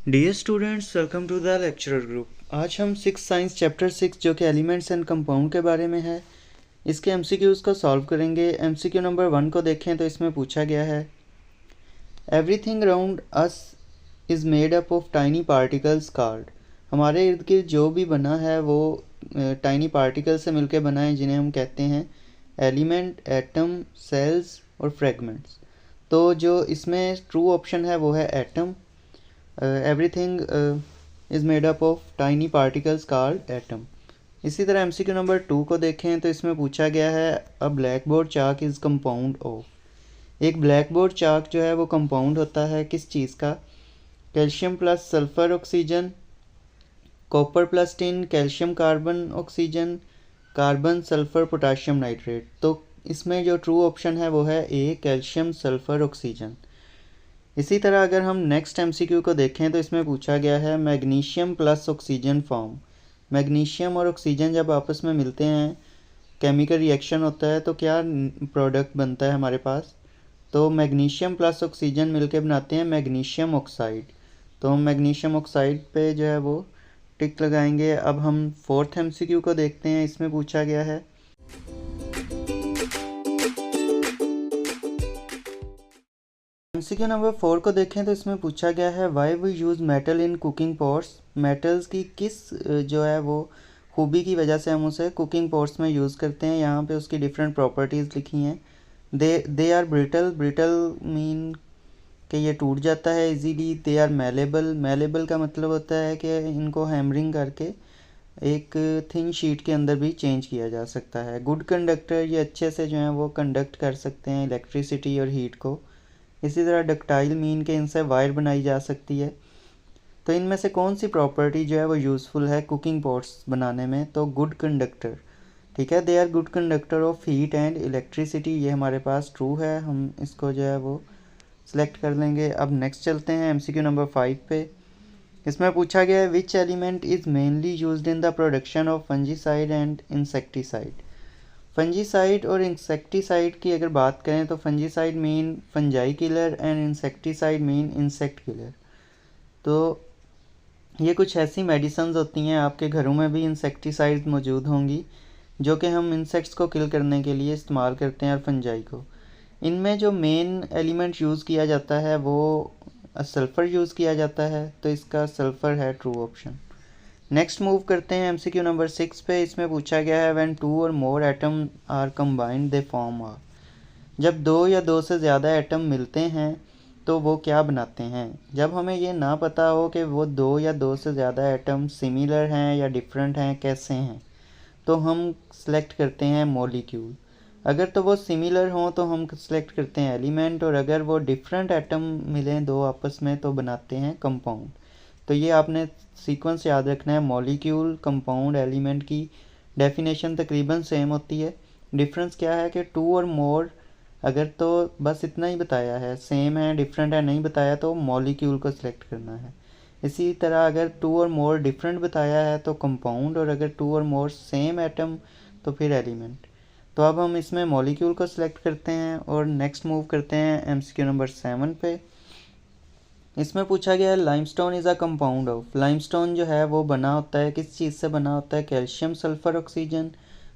Dear students, welcome to the lecturer group. आज हम 6 science chapter 6 जो कि एलिमेंट्स एंड कंपाउंड के बारे में है, इसके एमसीक्यूज़ को सॉल्व करेंगे। एमसीक्यू नंबर 1 को देखें तो इसमें पूछा गया है, everything around us is made up of tiny particles called. हमारे इर्द गिर्द जो भी बना है वो टाइनी पार्टिकल से मिलकर बना है, जिन्हें हम कहते हैं एलिमेंट, एटम, सेल्स और फ्रेगमेंट्स। तो जो इसमें ट्रू ऑप्शन है वो है atom. Everything is made up of tiny particles called atom. इसी तरह एमसीक्यू नंबर 2 को देखें तो इसमें पूछा गया है, a black board chalk is compound of. एक ब्लैक बोर्ड चाक जो है वो कंपाउंड होता है किस चीज़ का? Calcium plus sulphur oxygen, copper plus tin, calcium carbon oxygen, carbon sulphur potassium nitrate. तो इसमें जो ट्रू ऑप्शन है वो है ए, कैल्शियम सल्फ़र ऑक्सीजन। इसी तरह अगर हम नेक्स्ट एमसीक्यू को देखें तो इसमें पूछा गया है, magnesium plus oxygen form. Magnesium और ऑक्सीजन जब आपस में मिलते हैं, केमिकल रिएक्शन होता है, तो क्या प्रोडक्ट बनता है हमारे पास? तो मैग्नीशियम प्लस ऑक्सीजन मिलकर बनाते हैं मैग्नीशियम ऑक्साइड। तो हम मैग्नीशियम ऑक्साइड पे जो है वो टिक लगाएंगे। अब हम फोर्थ एमसीक्यू को देखते हैं। इसमें पूछा गया है, एमसीक्यू नंबर 4 को देखें तो इसमें पूछा गया है, why we use metal in cooking pots. Metals की किस जो है वो खूबी की वजह से हम उसे कुकिंग पॉट्स में यूज़ करते हैं। यहाँ पे उसकी डिफरेंट प्रॉपर्टीज़ लिखी हैं। They are brittle. Brittle mean कि ये टूट जाता है easily. They are malleable. Malleable का मतलब होता है कि इनको हैमरिंग करके एक थिन शीट के अंदर भी चेंज किया जा सकता है। गुड कंडक्टर, ये अच्छे से जो है वो कंडक्ट कर सकते हैं इलेक्ट्रिसिटी और हीट को। इसी तरह डक्टाइल मीन के इनसे वायर बनाई जा सकती है। तो इनमें से कौन सी प्रॉपर्टी जो है वो यूज़फुल है कुकिंग पॉट्स बनाने में? तो गुड कंडक्टर। ठीक है, they are good conductor of heat and electricity. ये हमारे पास ट्रू है, हम इसको जो है वो सिलेक्ट कर लेंगे। अब नेक्स्ट चलते हैं एमसीक्यू नंबर 5 पे। इसमें पूछा गया है, which element is mainly used in the production of fungicide and insecticide. Fungicide और इंसेक्टिसाइड की अगर बात करें तो fungicide mean fungi killer and insecticide mean insect killer. तो ये कुछ ऐसी मेडिसिन्स होती हैं, आपके घरों में भी इंसेक्टिसाइड मौजूद होंगी जो कि हम इंसेक्ट्स को किल करने के लिए इस्तेमाल करते हैं, और फंजाई को। इनमें जो मेन एलिमेंट यूज़ किया जाता है वो सल्फ़र यूज़ किया जाता है, तो इसका सल्फ़र है ट्रू ऑप्शन। नेक्स्ट मूव करते हैं एमसीक्यू नंबर 6 पे। इसमें पूछा गया है, व्हेन 2 और more atom are combined they form a. जब 2 या 2 से ज़्यादा एटम मिलते हैं तो वो क्या बनाते हैं? जब हमें ये ना पता हो कि वो 2 या 2 से ज़्यादा एटम सिमिलर हैं या डिफरेंट हैं, कैसे हैं, तो हम सेलेक्ट करते हैं मॉलिक्यूल। अगर तो वो सिमिलर हों तो हम सेलेक्ट करते हैं एलिमेंट, और अगर वो डिफरेंट एटम मिलें दो आपस में तो बनाते हैं कंपाउंड। तो ये आपने सीक्वेंस याद रखना है। मॉलिक्यूल, कंपाउंड, एलिमेंट की डेफिनेशन तकरीबन सेम होती है। डिफरेंस क्या है कि 2 और मोर, अगर तो बस इतना ही बताया है, सेम है डिफरेंट है नहीं बताया, तो मॉलिक्यूल को सिलेक्ट करना है। इसी तरह अगर 2 और मोर डिफरेंट बताया है तो कंपाउंड, और अगर 2 और मोर सेम एटम तो फिर एलिमेंट। तो अब हम इसमें मॉलिक्यूल को सिलेक्ट करते हैं और नेक्स्ट मूव करते हैं एमसीक्यू नंबर 7 पे। इसमें पूछा गया है, limestone is a compound of. Limestone जो है वो बना होता है किस चीज़ से बना होता है? Calcium sulphur oxygen,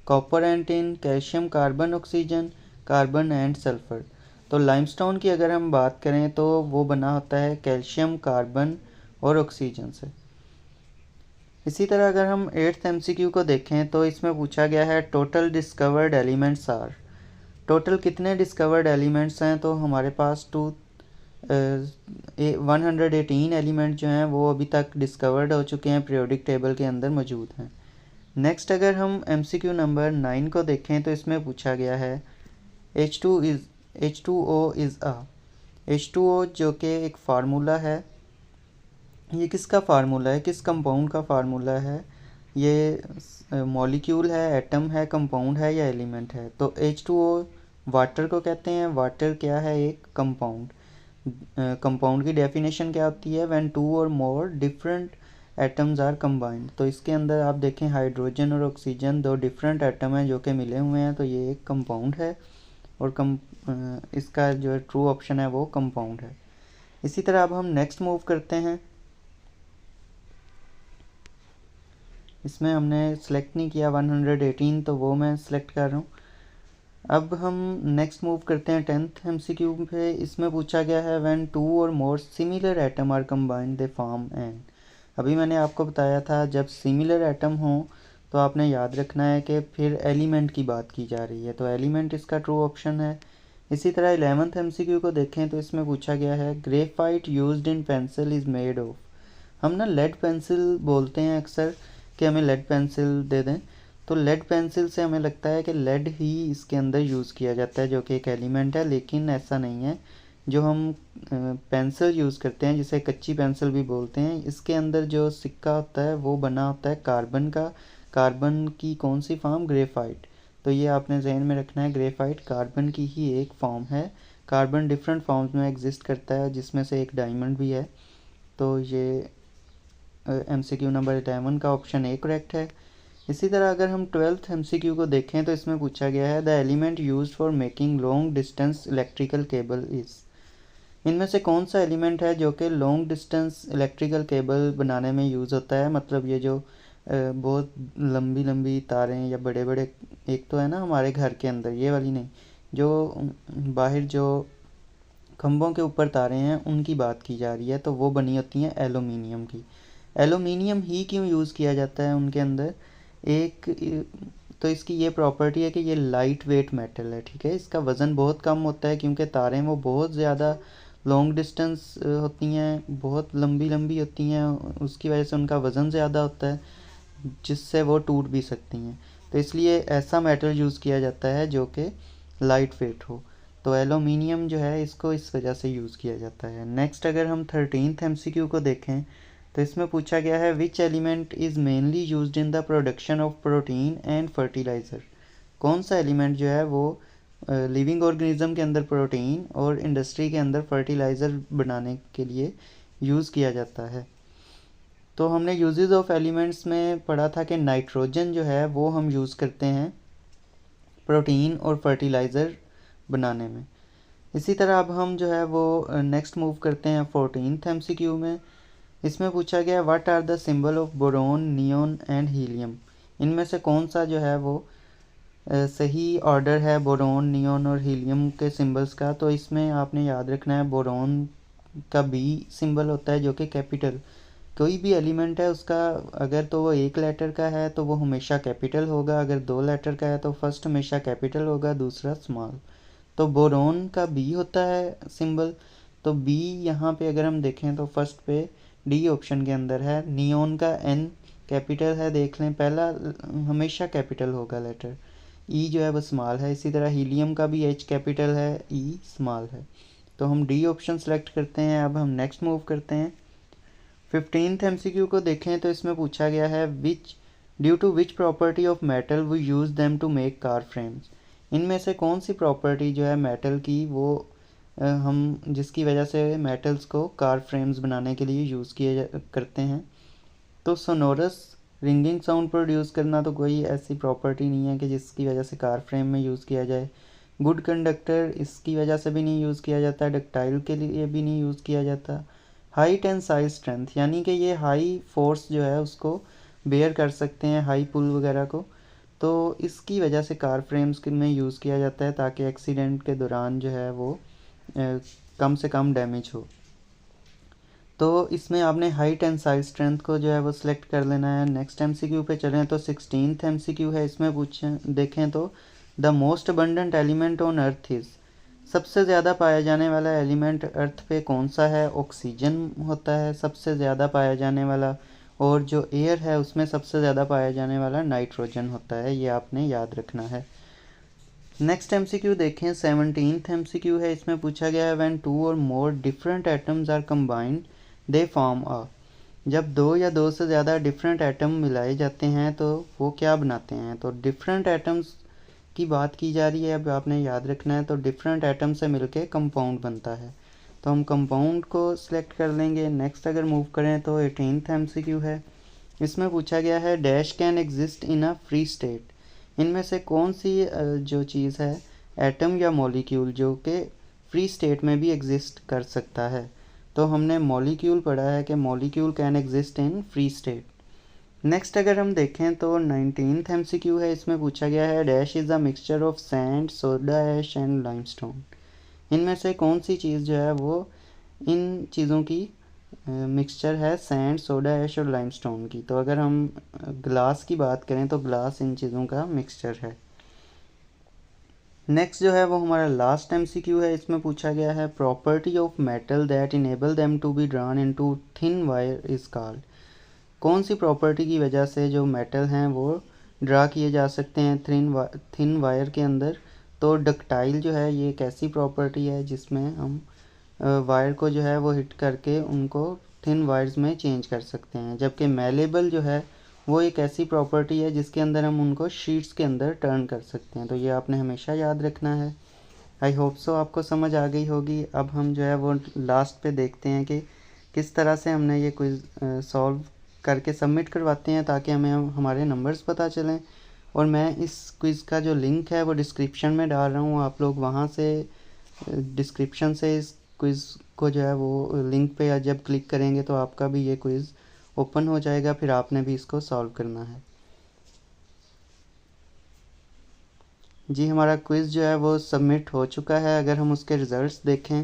copper and tin, calcium carbon oxygen, carbon and sulphur. तो लाइमस्टोन की अगर हम बात करें तो वो बना होता है कैल्शियम, कार्बन और ऑक्सीजन से। इसी तरह अगर हम 8th एमसीक्यू को देखें तो इसमें पूछा गया है, टोटल डिस्कवर्ड एलिमेंट्स आर। टोटल कितने डिस्कवर्ड एलिमेंट्स हैं? तो हमारे पास 118 एलिमेंट जो हैं वो अभी तक डिस्कवर्ड हो चुके हैं, पीरियोडिक टेबल के अंदर मौजूद हैं। नेक्स्ट अगर हम एमसीक्यू नंबर 9 को देखें तो इसमें पूछा गया है, H2O इज़ अ। H2O जो कि एक फार्मूला है, ये किसका फार्मूला है, किस कंपाउंड का फार्मूला है? ये मॉलिक्यूल है, एटम है, कंपाउंड है या एलिमेंट है? तो H2O वाटर को कहते हैं। वाटर क्या है? एक कंपाउंड। कंपाउंड की डेफिनेशन क्या होती है? व्हेन 2 और more different atoms are combined. तो इसके अंदर आप देखें, हाइड्रोजन और ऑक्सीजन दो डिफरेंट एटम हैं जो कि मिले हुए हैं, तो ये एक कंपाउंड है, और इसका जो ट्रू ऑप्शन है वो कंपाउंड है। इसी तरह अब हम नेक्स्ट मूव करते हैं इसमें हमने सेलेक्ट नहीं किया 118, तो वो मैं सेलेक्ट कर रहा हूँ। अब हम नेक्स्ट मूव करते हैं 10th MCQ पे। इसमें पूछा गया है व्हेन टू और more similar atom are combined they form an. अभी मैंने आपको बताया था जब सिमिलर एटम हो तो आपने याद रखना है कि फिर एलिमेंट की बात की जा रही है, तो एलिमेंट इसका ट्रू ऑप्शन है। इसी तरह 11th MCQ को देखें तो इसमें पूछा गया है graphite used in pencil is made of. हम ना लेड पेंसिल बोलते हैं अक्सर कि हमें लेड पेंसिल दे दें, तो लेड पेंसिल से हमें लगता है कि लेड ही इसके अंदर यूज़ किया जाता है जो कि एक एलिमेंट है, लेकिन ऐसा नहीं है। जो हम पेंसिल यूज़ करते हैं जिसे कच्ची पेंसिल भी बोलते हैं, इसके अंदर जो सिक्का होता है वो बना होता है कार्बन का। कार्बन की कौन सी फॉर्म? ग्रेफाइट। तो ये आपने जहन में रखना है, ग्रेफाइट कार्बन की ही एक फॉर्म है। कार्बन डिफरेंट फॉर्म्स में एग्जिस्ट करता है जिसमें से एक डायमंड भी है। तो ये MCQ नंबर 11 का ऑप्शन ए करेक्ट है। इसी तरह अगर हम 12th MCQ को देखें तो इसमें पूछा गया है the element used for making long distance electrical cable is. इनमें से कौन सा एलिमेंट है जो कि लॉन्ग डिस्टेंस इलेक्ट्रिकल केबल बनाने में यूज़ होता है? मतलब ये जो बहुत लंबी लंबी तारें या बड़े बड़े, एक तो है ना हमारे घर के अंदर, ये वाली नहीं, जो बाहर जो खंभों के ऊपर तारें हैं उनकी बात की जा रही है, तो वो बनी होती हैं एलुमिनियम की। एलुमिनियम ही क्यों यूज़ किया जाता है उनके अंदर? एक तो इसकी ये प्रॉपर्टी है कि ये लाइट वेट मेटल है, ठीक है। इसका वज़न बहुत कम होता है क्योंकि तारें वो बहुत ज़्यादा लॉन्ग डिस्टेंस होती हैं, बहुत लंबी लंबी होती हैं, उसकी वजह से उनका वज़न ज़्यादा होता है जिससे वो टूट भी सकती हैं। तो इसलिए ऐसा मेटल यूज़ किया जाता है जो कि लाइट वेट हो। तो एलुमिनियम जो है इसको इस वजह से यूज़ किया जाता है। नेक्स्ट अगर हम 13th MCQ को देखें तो इसमें पूछा गया है which element is mainly used in the production of protein and fertiliser. कौन सा एलिमेंट जो है वो लिविंग ऑर्गेनिज्म के अंदर प्रोटीन और इंडस्ट्री के अंदर फर्टिलाइज़र बनाने के लिए यूज़ किया जाता है? तो हमने यूजेस ऑफ एलिमेंट्स में पढ़ा था कि नाइट्रोजन जो है वो हम यूज़ करते हैं प्रोटीन और फर्टिलाइज़र बनाने में। इसी तरह अब हम जो है वो नेक्स्ट मूव करते हैं 14th MCQ में। इसमें पूछा गया what are the symbol of boron, neon and helium. इनमें से कौन सा जो है वो सही ऑर्डर है बोरोन, नियोन और हीलियम के सिंबल्स का? तो इसमें आपने याद रखना है बोरोन का B सिंबल होता है जो कि कैपिटल। कोई भी एलिमेंट है उसका अगर तो वो एक लेटर का है तो वो हमेशा कैपिटल होगा, अगर दो लेटर का है तो फर्स्ट हमेशा कैपिटल होगा, दूसरा स्मॉल। तो बोरोन का B होता है सिंबल, तो B यहाँ पे अगर हम देखें तो फर्स्ट पे D ऑप्शन के अंदर है। नियोन का N कैपिटल है, देख लें, पहला हमेशा कैपिटल होगा लेटर। E जो है वो स्मॉल है। इसी तरह हीलियम का भी H कैपिटल है, E स्मॉल है। तो हम D ऑप्शन सेलेक्ट करते हैं। अब हम नेक्स्ट मूव करते हैं। 15th MCQ को देखें तो इसमें पूछा गया है which due to which property of metal we use them to make car frames. इनमें से कौन सी प्रॉपर्टी जो है मेटल की वो हम जिसकी वजह से मेटल्स को कार फ्रेम्स बनाने के लिए यूज़ करते हैं? तो सोनोरस रिंगिंग साउंड प्रोड्यूस करना तो कोई ऐसी प्रॉपर्टी नहीं है कि जिसकी वजह से कार फ्रेम में यूज़ किया जाए। गुड कंडक्टर इसकी वजह से भी नहीं यूज़ किया जाता, डक्टाइल के लिए भी नहीं यूज़ किया जाता। हाई टेंसाइल स्ट्रेंथ यानी कि ये हाई फोर्स जो है उसको बेयर कर सकते हैं, हाई पुल वगैरह को, तो इसकी वजह से कार फ्रेम्स में यूज़ किया जाता है ताकि एक्सीडेंट के दौरान जो है वो कम से कम डैमेज हो। तो इसमें आपने हाई टेंसाइल स्ट्रेंथ को जो है वो सिलेक्ट कर लेना है। नेक्स्ट MCQ पे चलें तो 16th MCQ है। इसमें पूछें देखें तो the most abundant element on earth is. सबसे ज़्यादा पाया जाने वाला एलिमेंट अर्थ पे कौन सा है? ऑक्सीजन होता है सबसे ज़्यादा पाया जाने वाला, और जो एयर है उसमें सबसे ज़्यादा पाया जाने वाला नाइट्रोजन होता है। ये आपने याद रखना है। नेक्स्ट MCQ देखें 17th MCQ है। इसमें पूछा गया है व्हेन टू और more different atoms are combined they form a. जब दो या दो से ज़्यादा डिफरेंट एटम मिलाए जाते हैं तो वो क्या बनाते हैं? तो डिफरेंट एटम्स की बात की जा रही है, अब आपने याद रखना है। तो डिफरेंट एटम से मिलके कंपाउंड बनता है, तो हम कंपाउंड को सिलेक्ट कर लेंगे। नेक्स्ट अगर मूव करें तो 18th MCQ है। इसमें पूछा गया है dash can exist in a free state. इनमें से कौन सी जो चीज़ है एटम या मॉलिक्यूल जो कि फ्री स्टेट में भी एग्जिस्ट कर सकता है? तो हमने मॉलिक्यूल पढ़ा है कि molecule can exist in free state. Next अगर हम देखें तो 19th MCQ है, इसमें पूछा गया है dash is a mixture of sand, soda ash and limestone. इनमें से कौन सी चीज़ जो है वो इन चीज़ों की मिक्सचर है, सैंड, सोडा ऐश और लाइमस्टोन की। तो अगर हम ग्लास की बात करें तो ग्लास इन चीज़ों का मिक्सचर है। नेक्स्ट जो है वो हमारा लास्ट MCQ है, इसमें पूछा गया है property of metal that enable them to be drawn into thin wire is called. कौन सी प्रॉपर्टी की वजह से जो मेटल हैं वो ड्रा किए जा सकते हैं थिन वायर के अंदर। तो डक्टाइल जो है ये एक ऐसी प्रॉपर्टी है जिसमें हम वायर को जो है वो हिट करके उनको थिन वायर्स में चेंज कर सकते हैं। जबकि मेलेबल जो है वो एक ऐसी प्रॉपर्टी है जिसके अंदर हम उनको शीट्स के अंदर टर्न कर सकते हैं। तो ये आपने हमेशा याद रखना है। आई होप सो आपको समझ आ गई होगी। अब हम जो है वो लास्ट पे देखते हैं कि किस तरह से हमने ये क्विज़ सॉल्व करके सबमिट करवाते हैं ताकि हमें हमारे नंबर्स पता चलें। और मैं इस क्विज़ का जो लिंक है वो डिस्क्रिप्शन में डाल रहा हूँ, आप लोग वहाँ से डिस्क्रिप्शन से इस क्विज़ को जो है वो लिंक पे जब क्लिक करेंगे तो आपका भी ये क्विज़ ओपन हो जाएगा, फिर आपने भी इसको सॉल्व करना है। जी हमारा क्विज़ जो है वो सबमिट हो चुका है। अगर हम उसके रिज़ल्ट्स देखें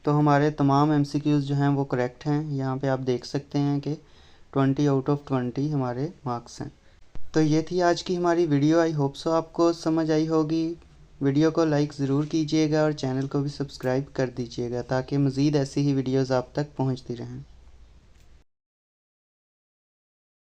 तो हमारे तमाम MCQs जो हैं वो करेक्ट हैं। यहाँ पे आप देख सकते हैं कि 20 आउट ऑफ 20 हमारे मार्क्स हैं। तो ये थी आज की हमारी वीडियो। आई होप सो आपको समझ आई होगी। वीडियो को लाइक ज़रूर कीजिएगा और चैनल को भी सब्सक्राइब कर दीजिएगा ताकि मज़ीद ऐसी ही वीडियोज़ आप तक पहुँचती रहें।